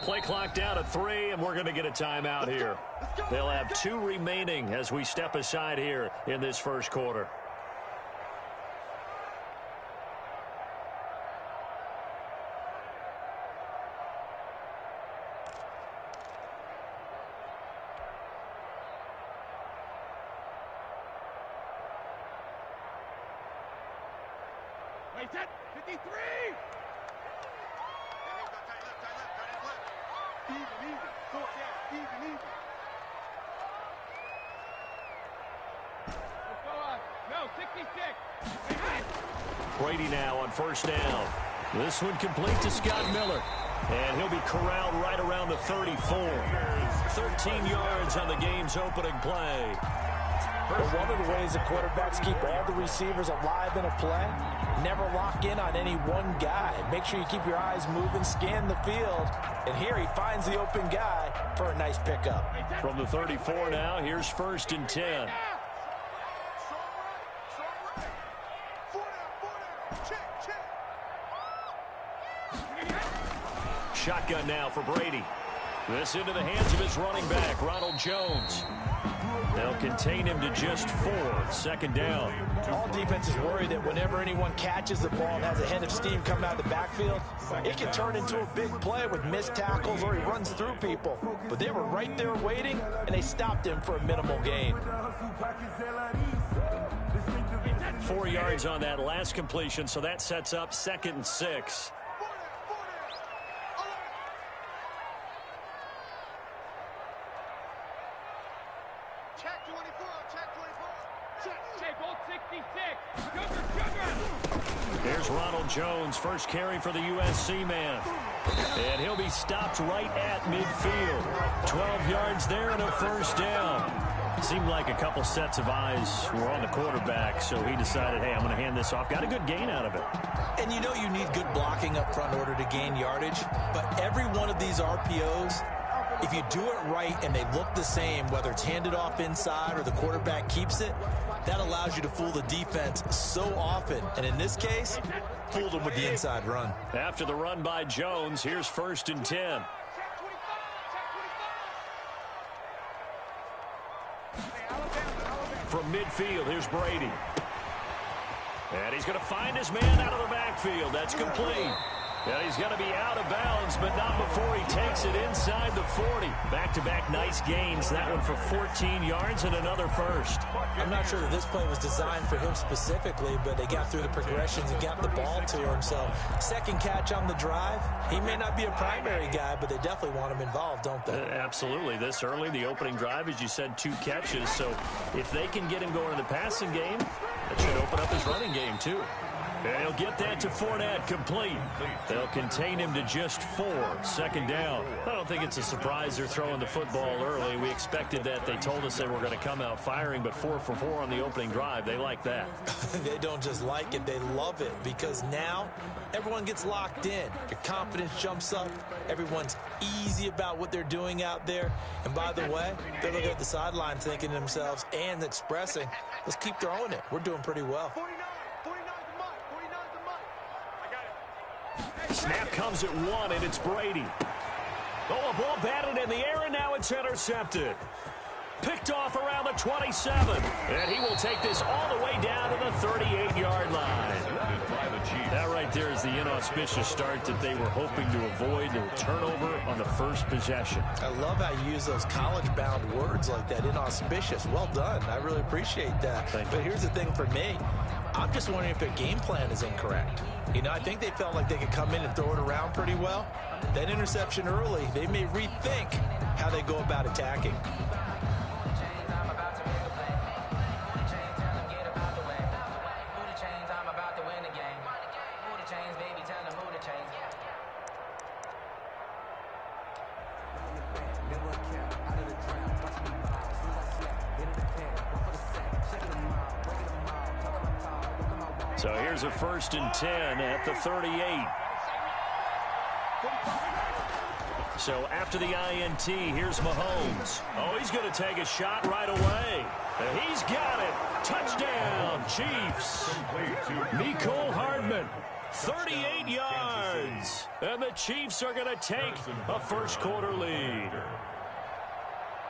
Play clock down at 3, and we're going to get a timeout here. They'll have 2 remaining as we step aside here in this first quarter. Wait, 53! No, 66. Brady now on first down. This one complete to Scott Miller. And he'll be corralled right around the 34. 13 yards on the game's opening play. Well, one of the ways the quarterbacks keep all the receivers alive in a play, never lock in on any one guy. Make sure you keep your eyes moving, scan the field. And here he finds the open guy for a nice pickup. From the 34 now, here's first and 10. Shotgun now for Brady. This into the hands of his running back, Ronald Jones. They'll contain him to just 4. Second down. All defenses worry that whenever anyone catches the ball and has a head of steam coming out of the backfield, it can turn into a big play with missed tackles or he runs through people. But they were right there waiting, and they stopped him for a minimal gain. 4 yards on that last completion, so that sets up 2nd and 6. There's Ronald Jones, first carry for the USC man. And he'll be stopped right at midfield. 12 yards there and a first down. Seemed like a couple sets of eyes were on the quarterback, so he decided, hey, I'm going to hand this off. Got a good gain out of it. And you know you need good blocking up front in order to gain yardage, but every one of these RPOs, if you do it right and they look the same, whether it's handed off inside or the quarterback keeps it, that allows you to fool the defense so often. And in this case, fooled them with the inside run. After the run by Jones, here's first and 10. From midfield, here's Brady. And he's going to find his man out of the backfield. That's complete. And he's going to be out of bounds, but not before he takes it inside the 40. Back-to-back nice gains. That one for 14 yards and another first. I'm not sure that this play was designed for him specifically, but they got through the progressions and got the ball to him. So, second catch on the drive. He may not be a primary guy, but they definitely want him involved, don't they? Absolutely. This early, the opening drive, as you said, 2 catches. So, if they can get him going in the passing game, that should open up his running game, too. And he'll get that to Fournette, complete. They'll contain him to just 4. Second down. I don't think it's a surprise they're throwing the football early. We expected that. They told us they were going to come out firing, but 4 for 4 on the opening drive. They like that. They don't just like it, they love it, because now everyone gets locked in. Your confidence jumps up. Everyone's easy about what they're doing out there. And by the way, they're looking at the sideline thinking to themselves and expressing, let's keep throwing it. We're doing pretty well. Snap comes at 1, and it's Brady. Oh, a ball batted in the air, and now it's intercepted. Picked off around the 27. And he will take this all the way down to the 38-yard line. That right there is the inauspicious start that they were hoping to avoid, the turnover on the first possession. I love how you use those college-bound words like that, inauspicious. Well done. I really appreciate that. But here's the thing for me. I'm just wondering if their game plan is incorrect. You know, I think they felt like they could come in and throw it around pretty well. That interception early, they may rethink how they go about attacking. So here's a first and 10 at the 38. So after the INT, here's Mahomes. Oh, he's going to take a shot right away. And he's got it. Touchdown, Chiefs. Mecole Hardman. 38 yards. And the Chiefs are going to take a first-quarter lead.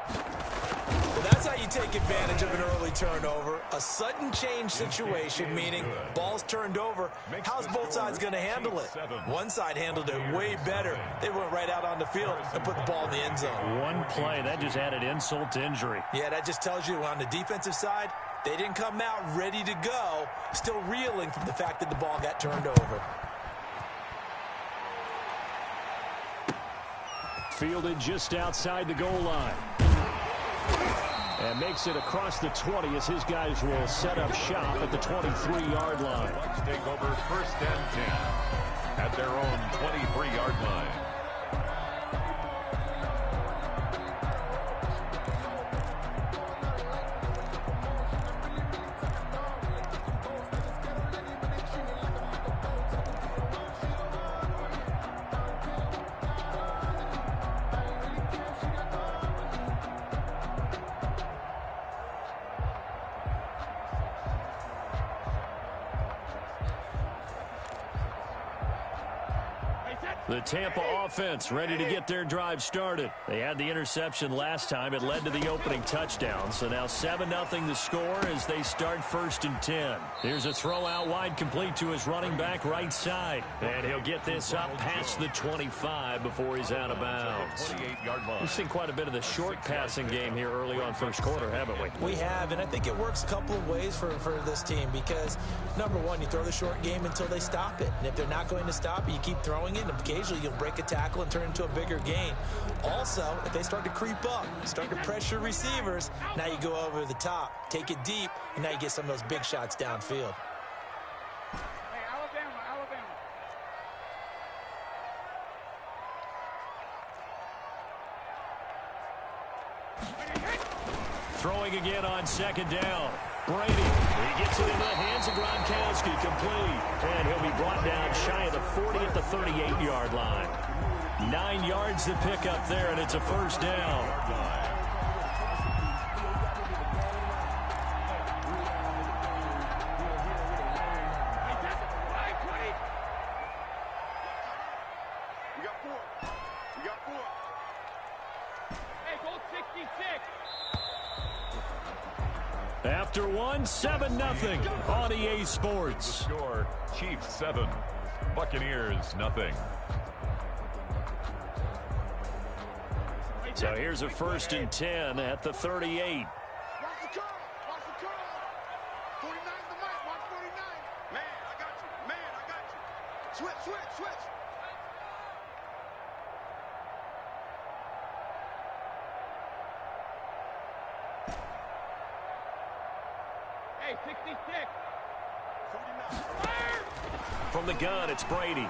Well, that's how you take advantage of an early turnover. A sudden change situation, meaning ball's turned over. How's both sides going to handle it? One side handled it way better. They went right out on the field and put the ball in the end zone. One play, that just added insult to injury. Yeah, that just tells you on the defensive side, they didn't come out ready to go, still reeling from the fact that the ball got turned over. Fielded just outside the goal line. And makes it across the 20 as his guys will set up shop at the 23-yard line. Bucs take over 1st and 10 at their own 23-yard line. The Tampa offense ready to get their drive started. They had the interception last time. It led to the opening touchdown. So now 7-0 the score as they start 1st and 10. Here's a throw out wide complete to his running back right side. And he'll get this up past the 25 before he's out of bounds. We've seen quite a bit of the short passing game here early on first quarter, haven't we? We have, and I think it works a couple of ways for this team because, number one, you throw the short game until they stop it. And if they're not going to stop it, you keep throwing it, and occasionally you'll break a tackle and turn it into a bigger gain. Also, if they start to creep up, start to pressure receivers, now you go over the top, take it deep, and now you get some of those big shots downfield. Hey, Alabama. Throwing again on 2nd down. Brady, he gets it into the hands of Gronkowski, complete. And he'll be brought down shy of the 40 at the 38-yard line. 9 yards to pick up there, and it's a 1st down. After one, 7-0 on EA Sports. The score, Chiefs 7, Buccaneers nothing. So here's a 1st and 10 at the 38. Watch the curl. Watch the curl. 49 the mic. Watch 49. Man, I got you. Man, I got you. Switch. Hey, 66. 49. Fire! From the gun, it's Brady.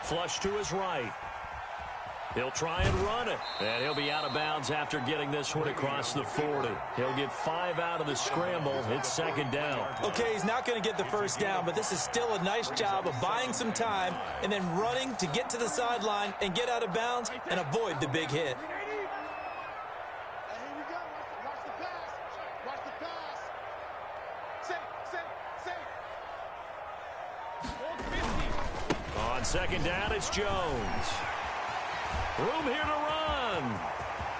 Flush to his right. He'll try and run it. And he'll be out of bounds after getting this one across the 40. He'll get 5 out of the scramble. It's 2nd down. Okay, he's not going to get the 1st down, but this is still a nice job of buying some time and then running to get to the sideline and get out of bounds and avoid the big hit. On 2nd down, it's Jones. Room here to run.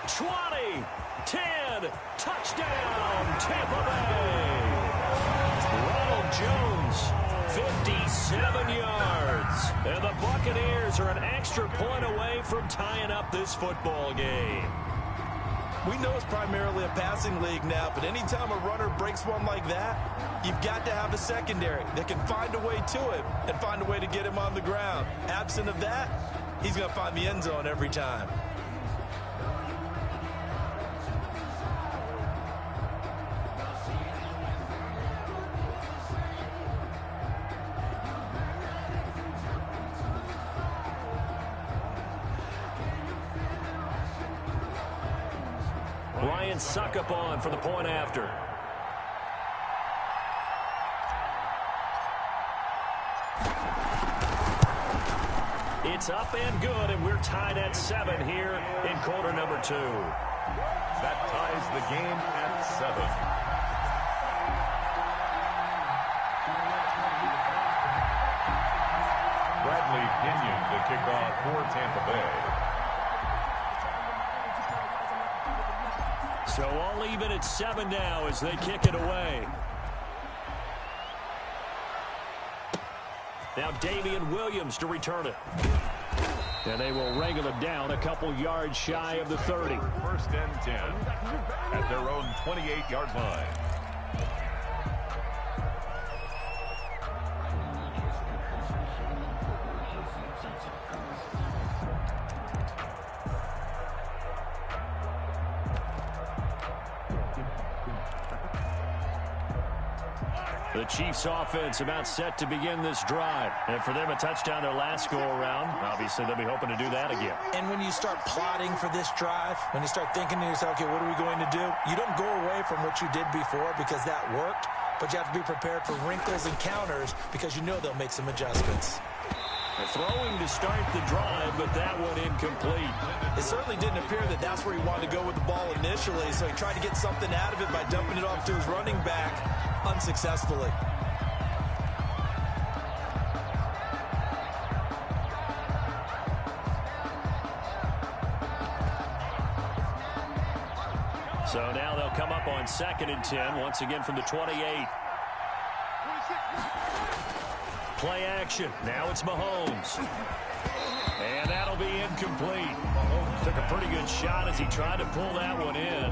20, 10, touchdown, Tampa Bay. Ronald Jones, 57 yards. And the Buccaneers are an extra point away from tying up this football game. We know it's primarily a passing league now, but anytime a runner breaks one like that, you've got to have a secondary that can find a way to him and find a way to get him on the ground. Absent of that, he's going to find the end zone every time. Ryan Suckup on for the point after. It's up and good, and we're tied at 7 here in quarter number 2. That ties the game at 7. Kenyon to kick off for Tampa Bay. So all even at 7 now as they kick it away. Now Damian Williams to return it. And they will wrangle it down a couple yards shy of the 30. First and 10 at their own 28-yard line. The Chiefs offense about set to begin this drive. And for them, a touchdown their last go-around. Obviously, they'll be hoping to do that again. And when you start plotting for this drive, when you start thinking to yourself, okay, what are we going to do? You don't go away from what you did before because that worked, but you have to be prepared for wrinkles and counters because you know they'll make some adjustments. Throwing to start the drive, but that one incomplete. It certainly didn't appear that that's where he wanted to go with the ball initially, so he tried to get something out of it by dumping it off to his running back unsuccessfully. So now they'll come up on 2nd and 10, once again from the 28. Play action. Now it's Mahomes. And that'll be incomplete. Mahomes took a pretty good shot as he tried to pull that one in.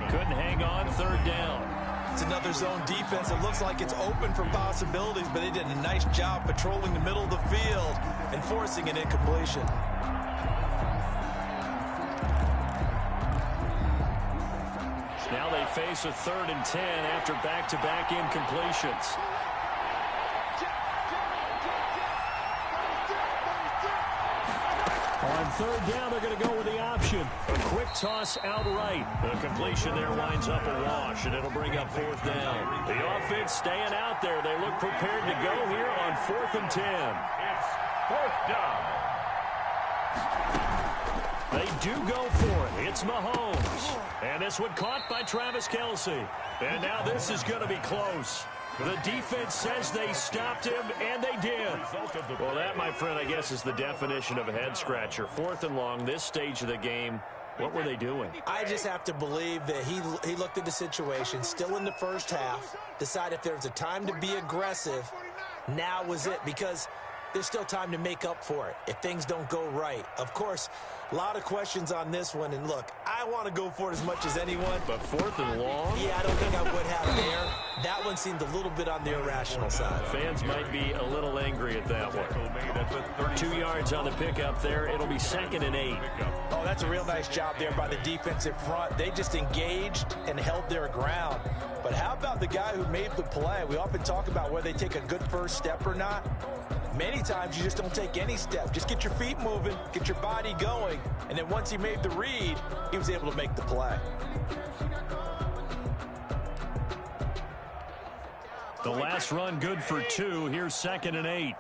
Couldn't hang on, 3rd down. It's another zone defense. It looks like it's open for possibilities, but they did a nice job patrolling the middle of the field and forcing an incompletion. Now they face a 3rd and 10 after back-to-back incompletions. On 3rd down, they're going to go with the option. A quick toss outright. The completion there winds up a wash, and it'll bring up 4th down. The offense staying out there. They look prepared to go here on 4th and 10. It's 4th down. They do go for it. It's Mahomes. And this one caught by Travis Kelce. And now this is going to be close. The defense says they stopped him, and they did. Well, that, my friend, I guess is the definition of a head-scratcher. 4th and long, this stage of the game. What were they doing? I just have to believe that he looked at the situation, still in the first half, decided if there was a time to be aggressive, now was it, because there's still time to make up for it if things don't go right. Of course, a lot of questions on this one, and look, I want to go for it as much as anyone. But 4th and long? Yeah, I don't think I would have there. That one seemed a little bit on the irrational side. Fans might be a little angry at that one. 2 yards on the pickup there. It'll be 2nd and 8. Oh, that's a real nice job there by the defensive front. They just engaged and held their ground. But how about the guy who made the play? We often talk about whether they take a good first step or not. Many times you just don't take any step. Just get your feet moving, get your body going, and then once he made the read, he was able to make the play. The last run good for 2. Here's 2nd and 8.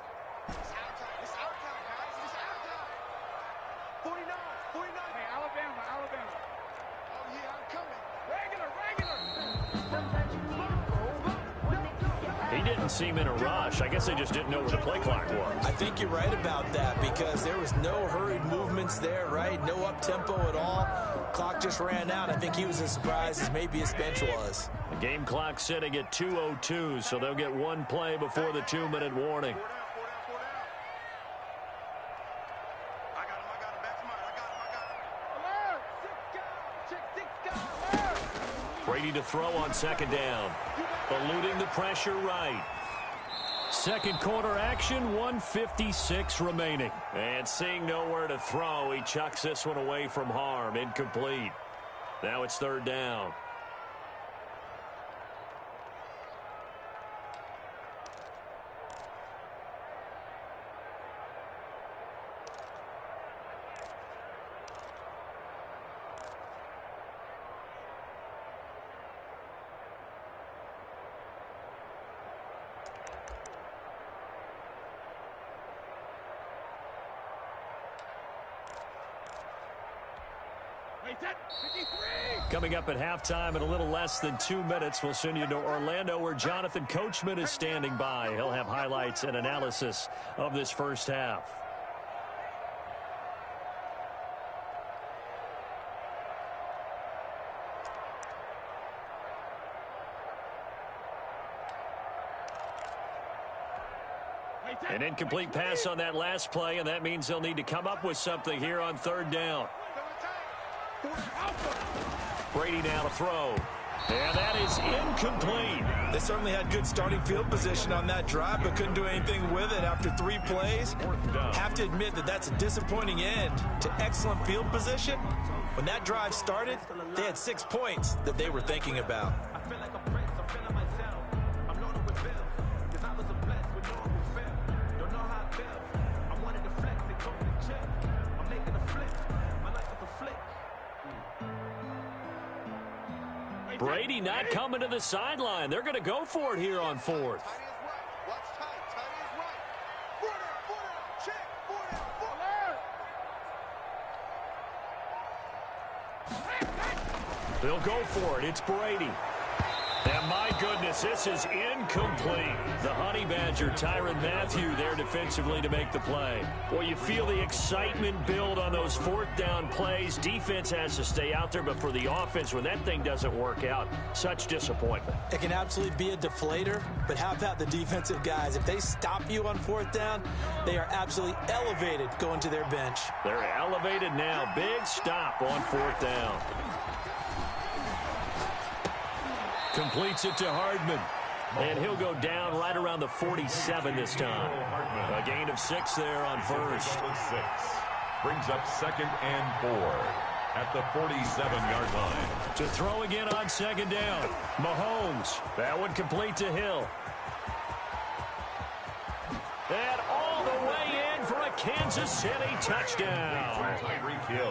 He didn't seem in a rush. I guess they just didn't know where the play clock was. I think you're right about that because there was no hurried movements there, right? No up-tempo at all. Clock just ran out. I think he was as surprised as maybe his bench was. The game clock sitting at 2:02, so they'll get one play before the 2-minute warning. Brady to throw on 2nd down. Eluding the pressure right. Second quarter action, 1:56 remaining. And seeing nowhere to throw, he chucks this one away from harm. Incomplete. Now it's 3rd down. Coming up at halftime in a little less than 2 minutes, we'll send you to Orlando where Jonathan Coachman is standing by. He'll have highlights and analysis of this first half. An incomplete pass on that last play, and that means they'll need to come up with something here on third down. Brady now to throw. And that is incomplete. They certainly had good starting field position on that drive, but couldn't do anything with it after 3 plays. Have to admit that that's a disappointing end to excellent field position. When that drive started, they had 6 points that they were thinking about. Brady not coming to the sideline. They're going to go for it here on fourth. They'll go for it. It's Brady. And my goodness, this is incomplete. The Honey Badger, Tyrann Mathieu, there defensively to make the play. Well, you feel the excitement build on those fourth down plays. Defense has to stay out there, but for the offense, when that thing doesn't work out, such disappointment. It can absolutely be a deflator, but how about the defensive guys? If they stop you on fourth down, they are absolutely elevated going to their bench. They're elevated now. Big stop on fourth down. Completes it to Hardman. And he'll go down right around the 47 this time. A gain of 6 there on first. Brings up 2nd and 4 at the 47-yard line. To throw again on 2nd down. Mahomes. That one complete to Hill. And all the way in for a Kansas City touchdown.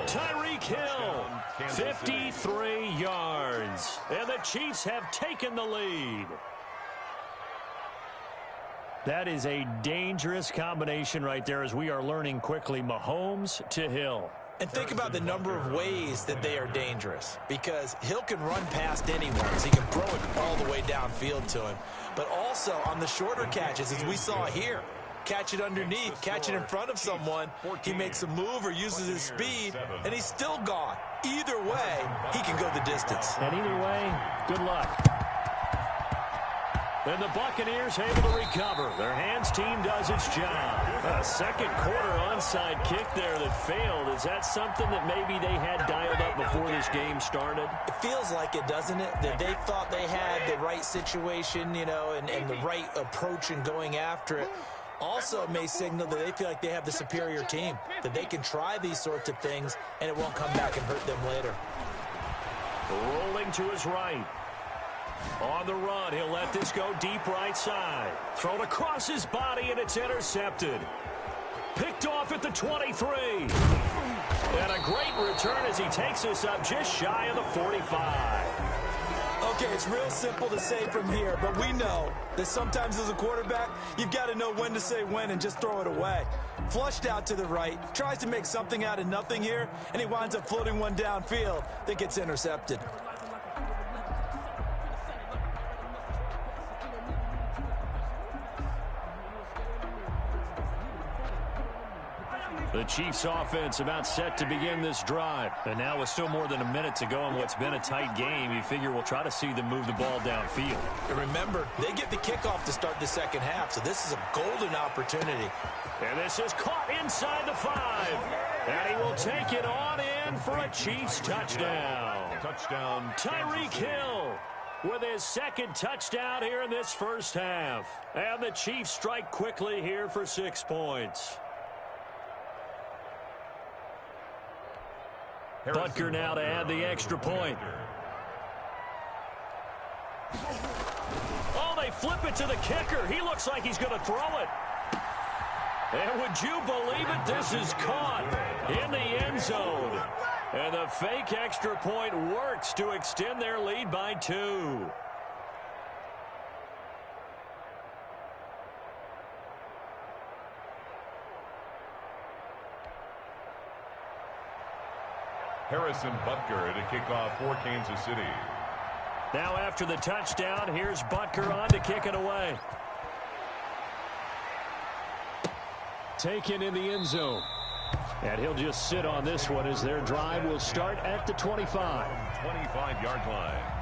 Tyreek Hill. 53 yards. And the Chiefs have taken the lead. That is a dangerous combination right there, as we are learning quickly. Mahomes to Hill. And think about the number of ways that they are dangerous, because Hill can run past anyone, so he can throw it all the way downfield to him. But also on the shorter catches, as we saw here, catch it underneath, catch it in front of someone, he makes a move or uses his speed, and he's still gone. Either way, he can go the distance. And either way, good luck. And the Buccaneers able to recover. Their hands team does its job. A second quarter onside kick there that failed. Is that something that maybe they had dialed up before this game started? It feels like it, doesn't it? That they thought they had the right situation, you know, and the right approach in going after it. Also, it may signal that they feel like they have the superior team, that they can try these sorts of things, and it won't come back and hurt them later. Rolling to his right. On the run, he'll let this go deep right side. Thrown across his body, and it's intercepted. Picked off at the 23. And a great return as he takes us up just shy of the 45. Okay, it's real simple to say from here, but we know that sometimes as a quarterback, you've got to know when to say when and just throw it away. Flushed out to the right, tries to make something out of nothing here, and he winds up floating one downfield that gets intercepted. The Chiefs offense about set to begin this drive. And now with still more than a minute to go in what's been a tight game, you figure we'll try to see them move the ball downfield. And remember, they get the kickoff to start the second half, so this is a golden opportunity. And this is caught inside the 5. And he will take it on in for a Chiefs touchdown. Touchdown, Tyreek Hill with his second touchdown here in this first half. And the Chiefs strike quickly here for 6 points. Butker now to add the extra point. Oh, they flip it to the kicker. He looks like he's going to throw it. And would you believe it? This is caught in the end zone. And the fake extra point works to extend their lead by 2. Harrison Butker to kick off for Kansas City. Now after the touchdown, here's Butker on to kick it away. Taken in the end zone. And he'll just sit on this one as their drive will start at the 25. 25-yard line.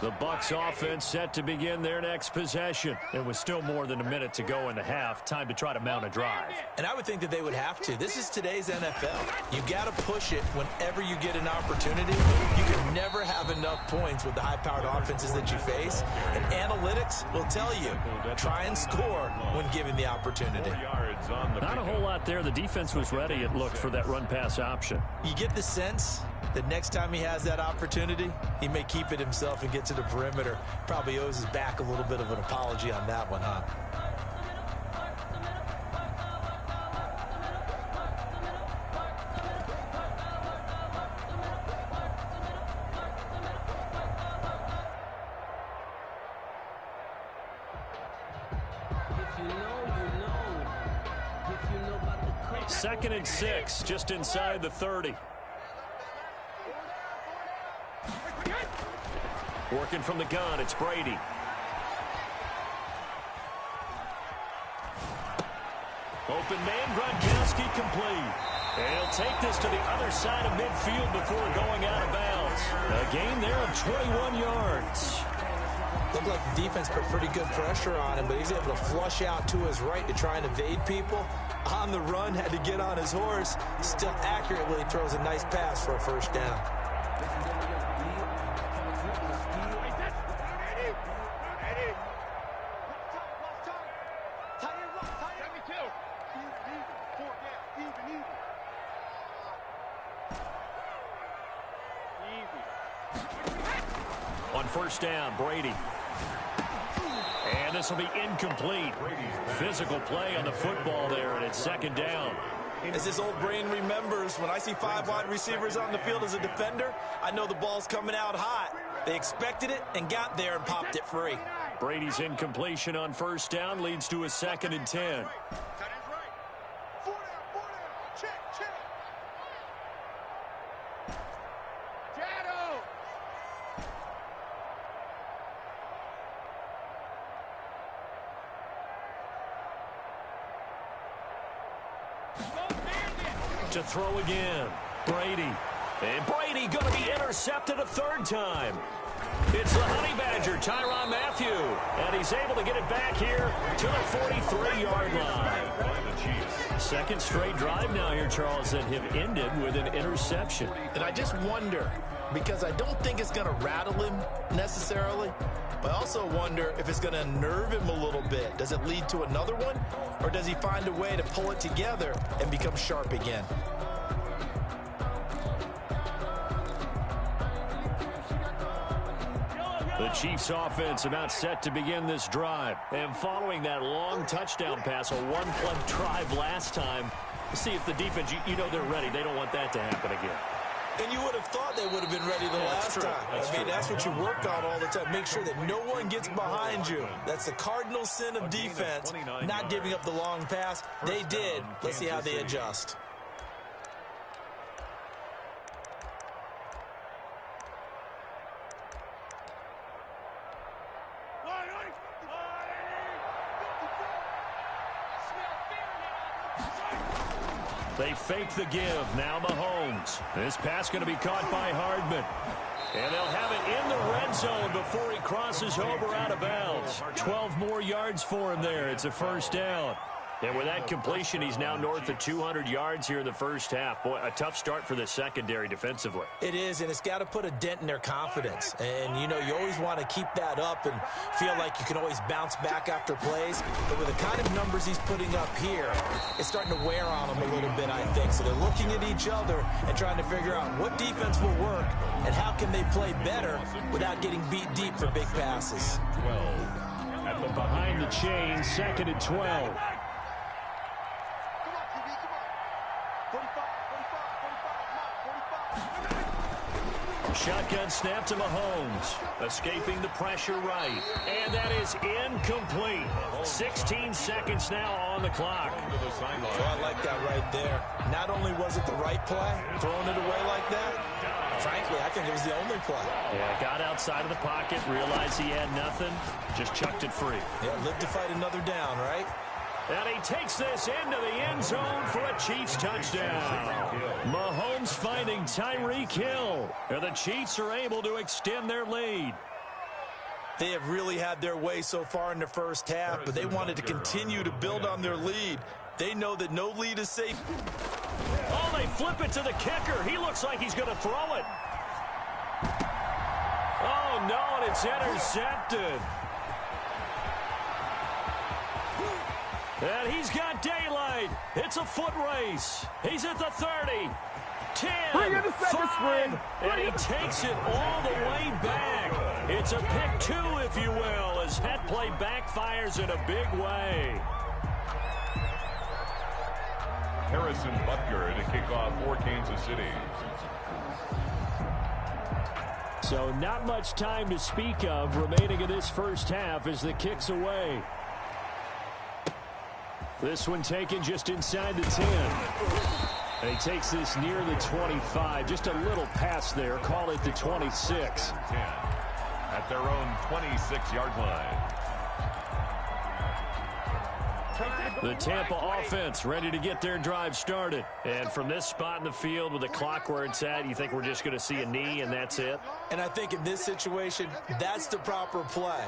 The Bucs offense set to begin their next possession. It was still more than a minute to go in the half. Time to try to mount a drive. And I would think that they would have to. This is today's NFL. You got to push it whenever you get an opportunity. You can never have enough points with the high-powered offenses that you face. And analytics will tell you, try and score when given the opportunity. Not a whole lot there. The defense was ready, it looked, for that run-pass option. You get the sense that next time he has that opportunity, he may keep it himself and get to the perimeter. Probably owes his back a little bit of an apology on that one, huh? Second and 6, just inside the 30. Working from the gun, it's Brady. Open man, Gronkowski complete. And he'll take this to the other side of midfield before going out of bounds. A gain there of 21 yards. Looked like the defense put pretty good pressure on him, but he's able to flush out to his right to try and evade people. On the run, had to get on his horse. Still accurately throws a nice pass for a first down. On first down, Brady. And this will be incomplete. Physical play on the football there, and it's second down. As his old brain remembers, when I see 5 wide receivers on the field as a defender, I know the ball's coming out hot. They expected it and got there and popped it free. Brady's incompletion on first down leads to a 2nd and 10. To throw again, Brady. And Brady going to be intercepted a 3rd time. It's the Honey Badger, Tyrann Mathieu. And he's able to get it back here to the 43-yard line. Second straight drive now here, Charles, that have ended with an interception. And I just wonder, because I don't think it's going to rattle him necessarily, but I also wonder if it's going to unnerve him a little bit. Does it lead to another one? Or does he find a way to pull it together and become sharp again? The Chiefs offense about set to begin this drive. And following that long touchdown pass, a one-play drive last time, see if the defense, you know they're ready. They don't want that to happen again. And you would have thought they would have been ready the last time. That's what you work on all the time. Make sure that no one gets behind you. That's the cardinal sin of defense, not giving up the long pass. They did. Let's see how they adjust. They fake the give. Now Mahomes. This pass going to be caught by Hardman. And they'll have it in the red zone before he crosses over out of bounds. 12 more yards for him there. It's a first down. And with that completion, he's now north of 200 yards here in the first half. Boy, a tough start for the secondary defensively. It is, and it's got to put a dent in their confidence. And, you know, you always want to keep that up and feel like you can always bounce back after plays. But with the kind of numbers he's putting up here, it's starting to wear on them a little bit, I think. So they're looking at each other and trying to figure out what defense will work and how can they play better without getting beat deep for big passes. Behind the chain, 2nd and 12. Shotgun snap to Mahomes. Escaping the pressure right. And that is incomplete. 16 seconds now on the clock. Oh, I like that right there. Not only was it the right play, throwing it away like that, frankly, I think it was the only play. Yeah, got outside of the pocket, realized he had nothing, just chucked it free. Yeah, live to fight another down, right? And he takes this into the end zone for a Chiefs touchdown. Mahomes finding Tyreek Hill. And the Chiefs are able to extend their lead. They have really had their way so far in the first half, but they wanted to continue to build on their lead. They know that no lead is safe. Oh, they flip it to the kicker. He looks like he's going to throw it. Oh, no, and it's intercepted. And he's got daylight. It's a foot race. He's at the 30. 10, 5, and he takes it all the way back. It's a pick 2, if you will, as that play backfires in a big way. Harrison Butker to kick off for Kansas City. So not much time to speak of remaining in this first half as the kick's away. This one taken just inside the 10. And he takes this near the 25. Just a little pass there. Call it the 26. 10 at their own 26-yard line. The Tampa offense ready to get their drive started. And from this spot in the field with the clock where it's at, you think we're just going to see a knee and that's it? And I think in this situation, that's the proper play.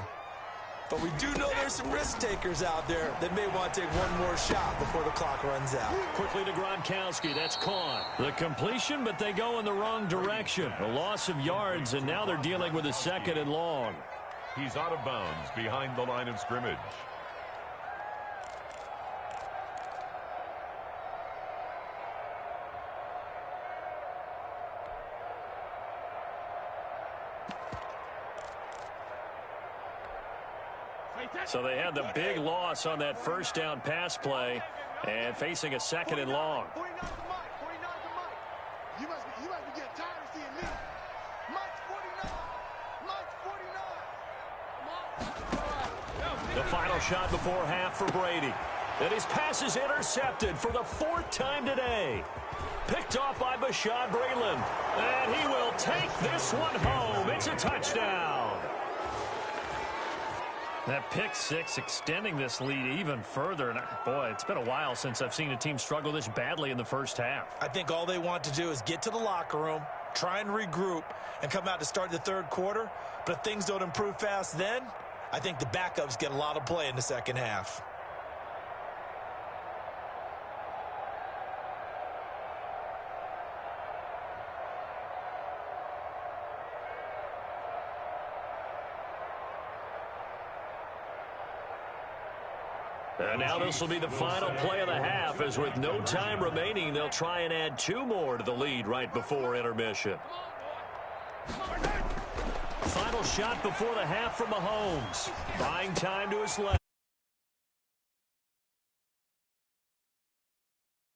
But we do know there's some risk takers out there that may want to take one more shot before the clock runs out. Quickly to Gronkowski. That's caught. The completion, but they go in the wrong direction. A loss of yards, and now they're dealing with a 2nd and long. He's out of bounds behind the line of scrimmage. So they had the big loss on that first down pass play and facing a 2nd and long. 49 to Mike. 49 to Mike. You must be getting tired of seeing me. Mike's 49. Mike's 49. The final shot before half for Brady. And his pass is intercepted for the 4th time today. Picked off by Bashaud Breeland. And he will take this one home. It's a touchdown. That pick 6 extending this lead even further. And boy, it's been a while since I've seen a team struggle this badly in the first half. I think all they want to do is get to the locker room, try and regroup, and come out to start the third quarter. But if things don't improve fast then, I think the backups get a lot of play in the second half. And now this will be the final play of the half, as with no time remaining, they'll try and add 2 more to the lead right before intermission. Final shot before the half from Mahomes. Buying time to his left.